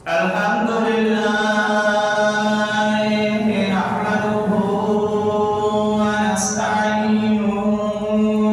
الحمد لله نحمده ونستعينه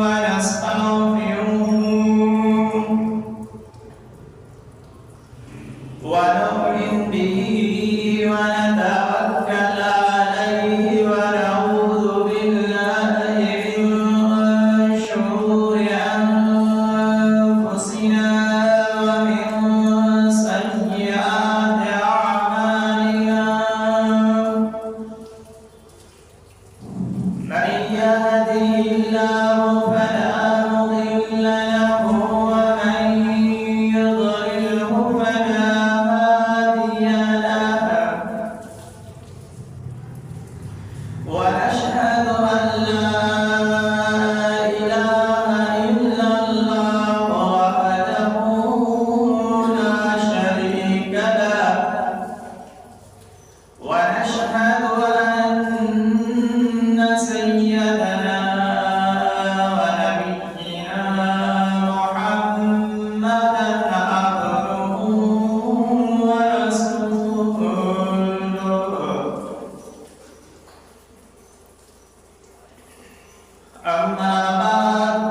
ونستغفره ونؤمن به ونتوكل عليه ونعوذ بالله من شرور أنفسنا ومن سيئات أعمالنا من يهده الله فلا مضل له ومن يضلله فلا هادي له ونشهد أن لا إله إلا الله وحده لا شريك له ونشهد أن سيدنا ونبينا محمدا عبده ورسوله أما بعد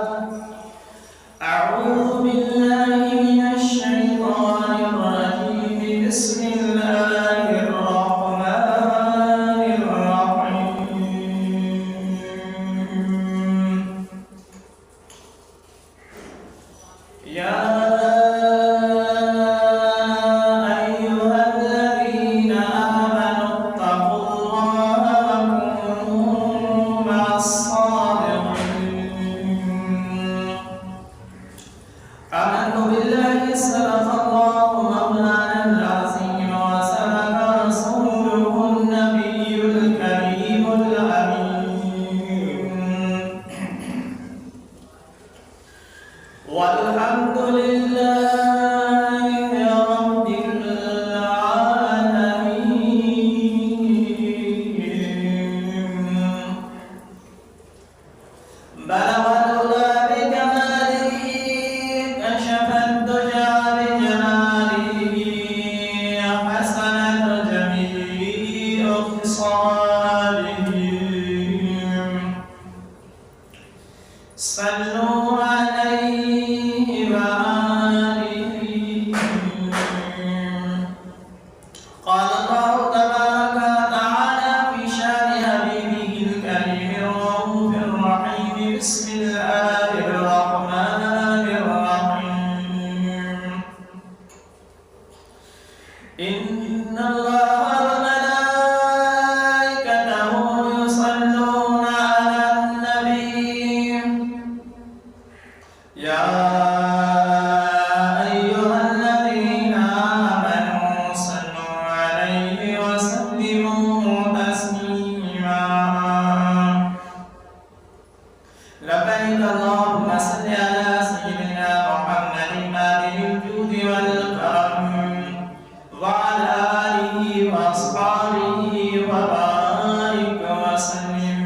أعوذ بالله من الشيطان الرجيم بسم الله الرحمن الرحيم يا أيها الذين آمنوا اتقوا الله وكونوا مع الصادقين آمنت بالله صدق الله مولانا العظيم وصدق رسوله النبي الكريم الأمين والحمد لله رب العالمين بلغ العلا بكماله كشف الدجى بجماله حسنت جميع خصاله صلوا عليه وآله قال الله تبارك وتعالى في شان حبيبه الكريم الرؤوف الرحيم بسم الله الرحمن الرحيم إن الله وملائكته يصلون على النبي يا أيها الذين آمنوا صلوا عليه وسلموا تسليما لبيك اللهم صل على سيدنا محمد مالك الجود والكرم وعلى آله وأصحابه وبارك وسلم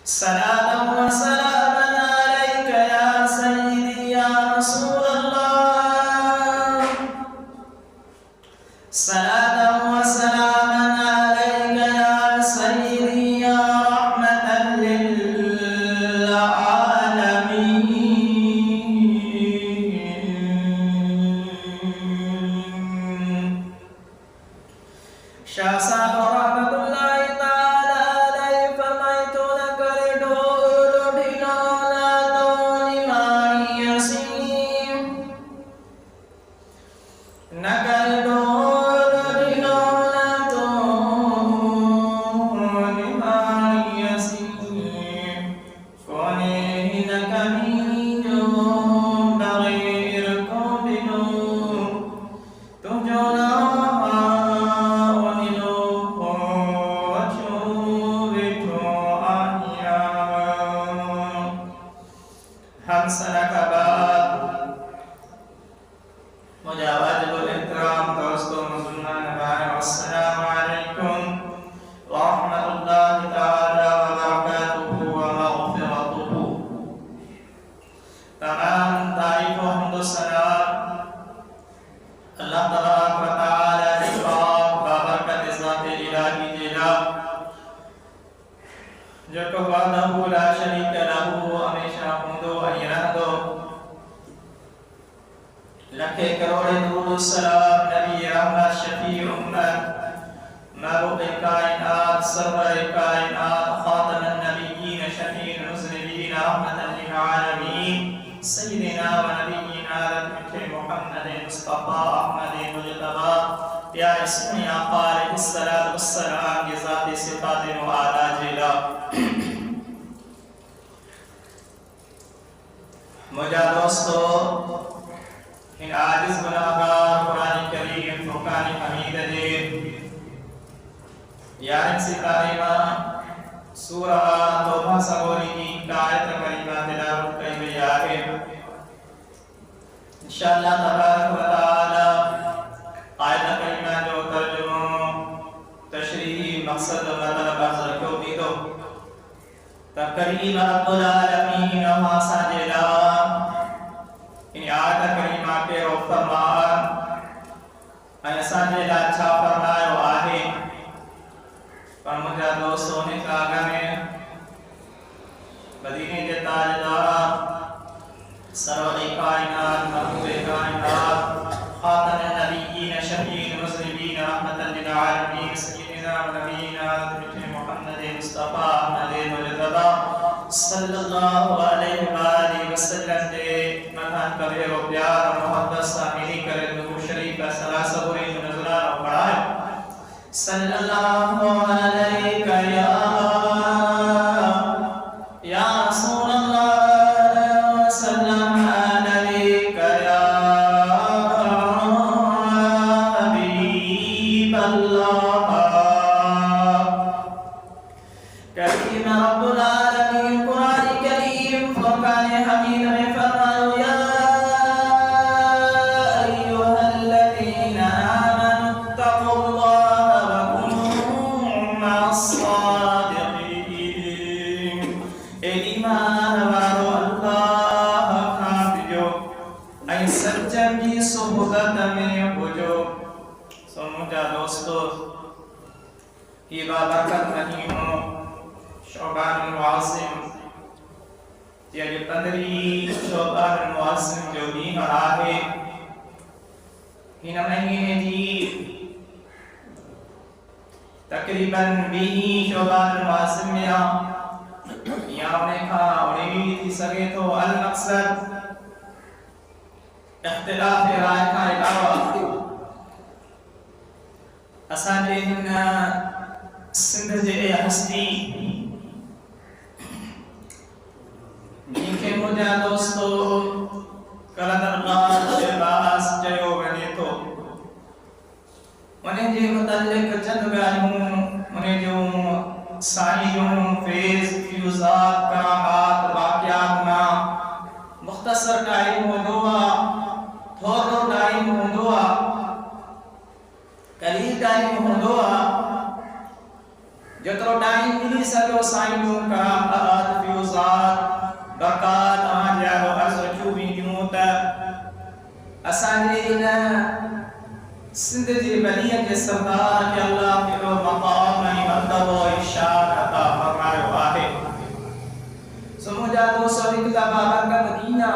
صلاة وسلاما عليك يا سيدي يا رسول الله صلاة وسلاما عليك يا سيدي يا رحمة للعالمين شاہ صاحب رحمت اللہ تعالی علیہ فرمائتو نکر ڈھول ڈھلونا تو نمانی یسیم نکر ڈھول ڈھلونا تو نمانی یسیم کونے ہی نکمی جو بغیر کو بلو تجھو نہ سنة بعد مجاوز الإكرام دوستو مسلمان بھائی السلام علیکم ورحمة الله تعالى وبركاته ومغفرته تمام تعریف و حمد و ثنا اللہ تعالی जोड़े दूर सलाम नबी रहमत शफी उम्मत महबूब कायनात सरवर कायनात खातमुन नबिय्यीन शफीउल मुज़निबीन रहमतल लिल आलमीन सय्यिदना व नबिय्यिना मुहम्मद मुस्तफा अहमद मुजतबा या इस्मी आका अलैहिस्सलातु वस्सलाम की ज़ाती सिफ़ात व आला जिला मुझा दोस्तों इन आजिज़ गुनाहगार कुरान करीम फुरकान हमीद दे यार सितारिमा सूरा तौबा सगोरी की आयत करीमा तिलावत की गई है इंशाअल्लाह तबारक व तआला आयत करीमा जो तर्जुमा तशरीही मकसद व मतलब अर्ज़ को भी दो तकरीम रब्बुल आलमीन व साजिला इन आयत करीमा के फरमान ऐसा जिला अच्छा फरमायो आहे पर मुझे दोस्तों ने कहा में मदीने के ताजदार सरवर कायनात महबूब कायनात खातमुन नबिय्यीन शफीउल मुज़निबीन रहमतल लिल आलमीन सय्यिदना व नबीना मुहम्मद मुस्तफा अहमद मुजतबा सल्लल्लाहु अलैहि व आलिहि वसल्लम दे मकान करे और प्यार और मोहब्बत शामिल करे दुरूद शरीफ का सलासा बुरी नज़रान और पढ़ाए सल्लल्लाहु अलैका या रसूल अल्लाह सल्लम अलैका या हबीब अल्लाह करीम रब्बुल आलमीन कुरान करीम फुरकान हमीद में फरमाया या अय्युहल्लज़ीना आमनु तक़ुल्लाह व कुनू मअस सादिक़ीन ए ईमान वालो अल्लाह खातिजो ऐ सच्चन की सुबहत में बुझो समझा दोस्तों ये बाबरकत नहीं हो शोबान मुआज़िम या जो 15 शोबान मुआज़िम जो भी है इन महीने जी तकरीबन 20 शोबान मुआज़िम में या उन्हें कहा उन्हें भी थी सके तो अल मकसद इख्तिलाफ राय का अलावा असांजे हिन सिंध जे हस्ती जिनके मुझा दोस्तों कलंदरगाह शहबाज चयो वञे थो उन्हें जे मुतल्लिक़ चंद ॻाल्हियूं उन्हें जूं साईं फैज़ फ्यूज़ात करामात वाक़ियात ना मुख़्तसर टाइम हूंदो आहे थोरो टाइम हूंदो आहे कलील टाइम हूंदो आहे जेतिरो टाइम मिली सघियो साईं जूं करामात फ्यूज़ात बरक़ात तव्हांजे आॻो अर्ज़ रखियूं वेंदियूं त असांजे इन सिंध जे वलीअ जे सरदार खे अल्लाह कहिड़ो मक़ाम ऐं मर्तबो ऐं शान अता फरमायो आहे सो मुंहिंजा दोस्त हिकु दफ़ा बाबरकत दीना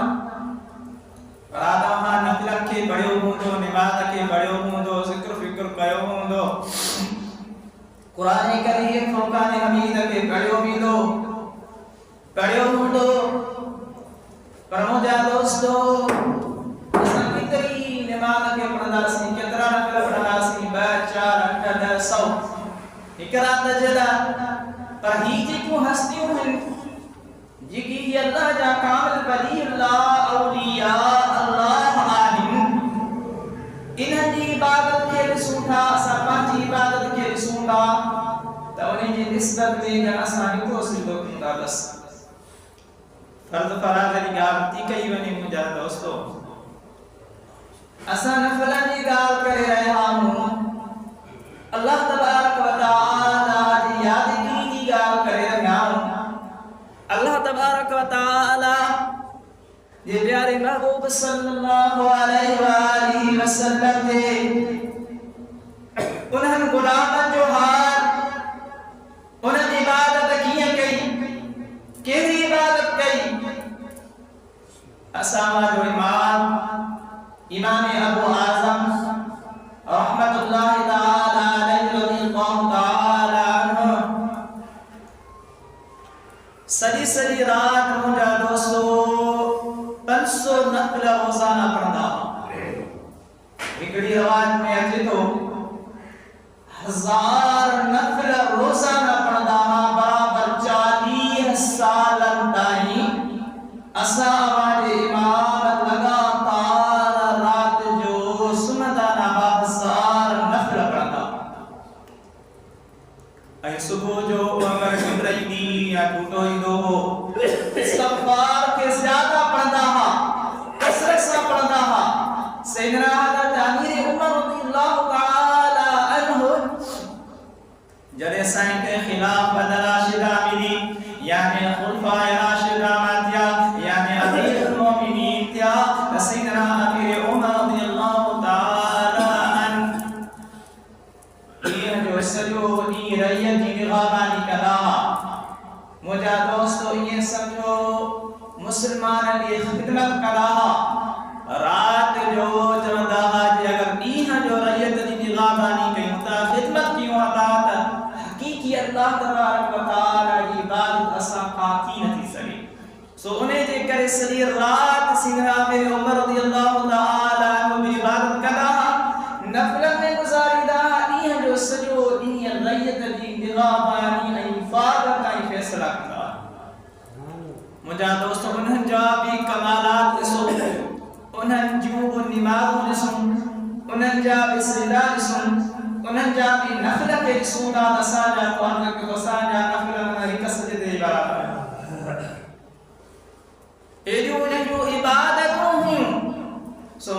पर तव्हां नफ़िल खे पढ़ियो हूंदो निमाज़ खे पढ़ियो हूंदो ज़िक्र फ़िक्र कयो हूंदो क़ुरान करीम फुरकान हमीद खे पढ़ियो हूंदो पर मुंहिंजा दोस्तो असां केतिरी निमाज़ खे पढ़ंदासीं केतिरा नफ़िल पढ़ंदासीं 2 4 8 10 100 हिकु राति जे लाइ पर ही जेकियूं हस्तियूं आहिनि जेकी अल्लाह जा कामिल वली औलिया अल्लाह आहिनि इन्हनि जी इबादत खे ॾिसूं था असां पंहिंजी इबादत खे ॾिसूं था त उन्हनि जी निस्बत में ॼण असां हिकिड़ो सिधो कयूं था बसि फर्ज़ फराज़ जी ॻाल्हि थी कई वञे मुंहिंजा दोस्तो असां नफ़िलनि जी ॻाल्हि करे रहिया आहियूं अल्लाह तबारक व तआला जी यादगिरी जी ॻाल्हि करे रहिया आहियूं अल्लाह तबारक व तआला जे प्यारे महबूब सल्लल्लाहु अलैहि व आलिहि वसल्लम जे उन्हनि गुलामनि जो हाल उन्हनि इबादत कीअं कई कहिड़ी इबादत कई असां जो ईमान इमाम अबू आज़म रहमतुल्लाहि ताला अलैहि रज़ियल्लाहु ताला अन्हु सॼी सॼी रात मुंहिंजा दोस्तो 500 नफ़िल रोज़ाना पढ़ंदा। हिकिड़ी रवायत में अचे थो 1000 नफ़िल रोज़ाना पढ़ंदा बराबर 40 सालनि ताईं। असां वाजे इमाम लगातार रात जो सुम्हंदा न 1000 नफ़िल पढ़ंदा। ऐं सुबुह जो अगर निंड ईंदी या टूटो ईंदो हो इस्तग़फ़ार के ज़्यादा पढ़ंदा हा, कसरत सां पढ़ंदा हा। सैयदना हज़रत अमीर उमर रज़ियल्लाहु ताला अन्हु जॾहिं साईं खे खिलाफ़त राशिदा मिली यानी खुलफाए राशिदा थिया यानी अमीरुल मोमिनीन थिया त सैयदना अमीर उमर रज़ियल्लाहु ताला अन्हु ॾींहं जो सॼो ॾींहुं रहियत जी निगरानी कंदा। मुंहिंजा दोस्त ईअं सम्झो मुस्लमाननि जी ख़िदमत कंदा। रात जो चवंदा जे अगर ॾींहं जो रहियत जी निगरानी कयूं था ख़िदमत कयूं था त हक़ीक़ी अल्लाह तबारक व तआला जी इबादत असां खां थी नथी सघे। सो उन जे करे सॼी रात सैयदना अमीर उमर रज़ियल्लाहु ताला अन्हु जी इबादत कंदा, नफ़िलनि में गुज़ारींदा। ॾींहं जो सॼो ॾींहुं रहियत जी निगरानी ऐं हिफ़ाज़त ऐं फ़ैसिला कंदा। मुंहिंजा दोस्त उन्हनि जा बि कमालात ॾिसो, उन्हनि जूं निमाज़ूं ॾिसूं, उन्हनि जा बि सजदा ॾिसूं, उन्हनि जा बि नफ़िल खे ॾिसूं था त असांजा असांजा नफ़िल हिक सजदे जे बराबर एॾियूं उन्हनि जूं इबादतूं हुयूं। सो